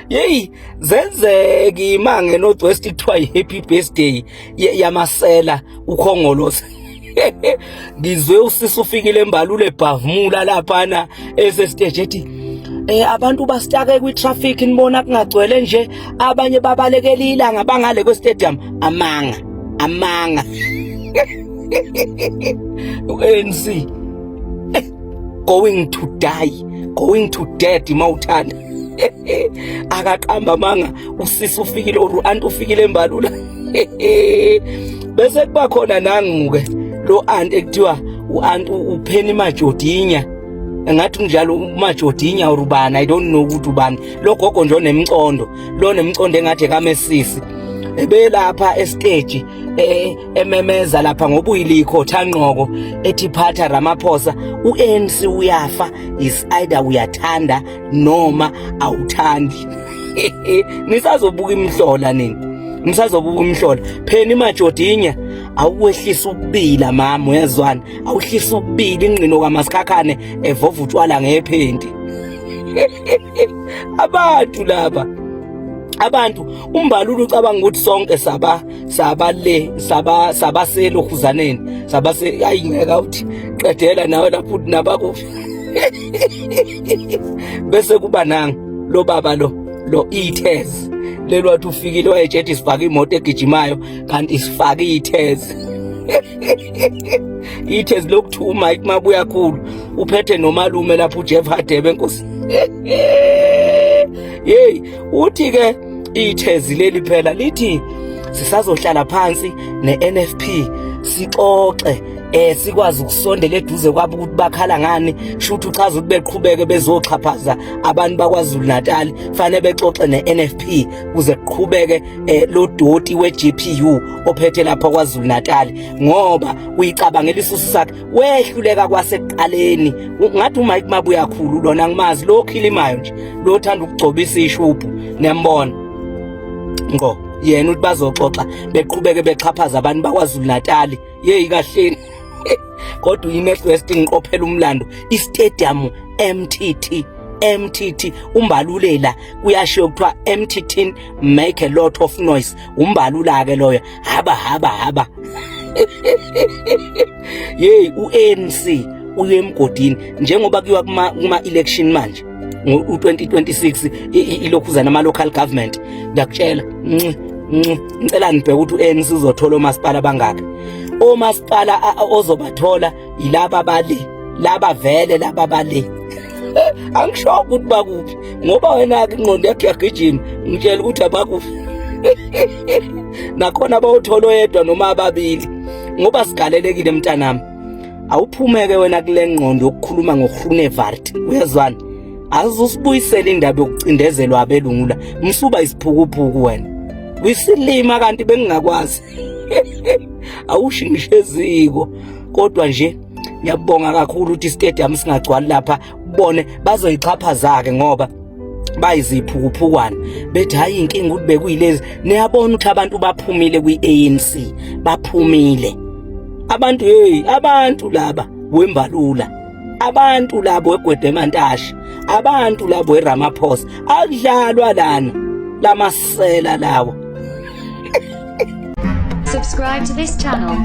Yey zenzeki imange Northwest kuthiwa happy birthday yamasela ukhongoloza. Ngizwe usisi ufikile embalule ebhavumula laphana esestage ethi abantu bastake kwi-traffic nibona kungagcwele nje abanye babalekela ilanga bangale kwe-stadium amanga ANC going to die, going to dead mawuthanda. Akaqamba manga usisi ufikile or anti ufikile embalula. Bese kuba khona nangu-ke lo anti ekuthiwa u-anti uPenny Majodinya, engathi njalo uMajodinya or ubani, I don't know ukuthi ubani. Lo gogo nje onemcondo, lo nemcondo engathi kaMesisi ebelapha estage ememeza lapha ngobuyilikho thanqoko ethi phatha Ramaphosa uNC uyafa, is either uyathanda noma awuthandi. Nisazobuka imhlola nini, nisazobuka imhlola. Penny Majodinya awuwehlisa ukubila mama, uyazwana, awuhlisa ukubila ingqino kaMasikhakhane evova utshwala ngephendi. Abantu laba abantu umbalulu ucabanga ukuthi sonke sabaselohuzaneni sabase ayingeka uthi qedela nawe lapho nabakufi. Bese kuba nanga lo baba lo ithezi lelo wathi ufikile wayejethi sifaka imoto egijimayo kanti sifaka ithezi. Ithezi lokuthu Mike Mabuya khulu uphethe nomalume lapho uJeff Hadebe enkosi. Hey uthi ke ithezi leli phela lithi sisazohlala phansi neNFP sixoxe sikwazi ukusondela eduze kwabo ukuthi bakhala ngani, shuthi uchaza ukuthi beqhubeke bezoxhaphaza abantu bakwaZulu Natal fanele bexoxe neNFP kuze kuqhubeke lo doti weGPU ophethe lapha kwaZulu Natal, ngoba uyicabangela isusu sakhe wehluleka kwasekuqaleni. Ngathi uMike Mabuya khulu lona ngimazi lo khilimayo nje lo thanda ukugcobisa ishubhu, niyambona ngo yena uthi bazoxoxa beqhubeke bexhaphaza abantu bakwaZulu Natal. Yeyi kahleni kodwa iNorthwest ngiqophela umlando istadium MTT umbalulela kuyashiyo kuthiwa MTT make a lot of noise. Umbalula ke loyo haba yeyi uANC uye emgodini njengoba kuyiwa kuma election manje u2026 ilokhuzana ama local government. Ngiyakutshela ngicela nibheke ukuthi uANC uzothola omasipala bangaka. Omasipala ozobathola yilaba bale, laba vele laba bale. Angisho ukuthi bakuphi ngoba wena ke ingqondo yakhe yagijima, ngitshela ukuthi abakufi. Nakhona bawuthola oyedwa noma ababili ngoba sigalelekile mntanami. Awuphumeke wena kule ngqondo yokukhuluma ngoGrunewald, uyazwana, azusibuyisela indaba yokucindezelwa abelungula. Msuba isiphukuphuku wena wisilima kanti bengingakwazi. Awushingishe eziko kodwa nje ngiyabonga kakhulu ukuthi istadium singagcwali lapha, ubone bazoyichaphaza-ke ngoba bayiziphukupukwana bethi hayi inkinga ukuthi bekuyilezi. Niyabona ukuthi abantu baphumile kwi-ANC, baphumile abantu. Hey abantu laba wembalula, abantu labo weGwedemantashe, abantu labo weRamaphosa, akudlalwa lana lamasela lawo. Subscribe to this channel.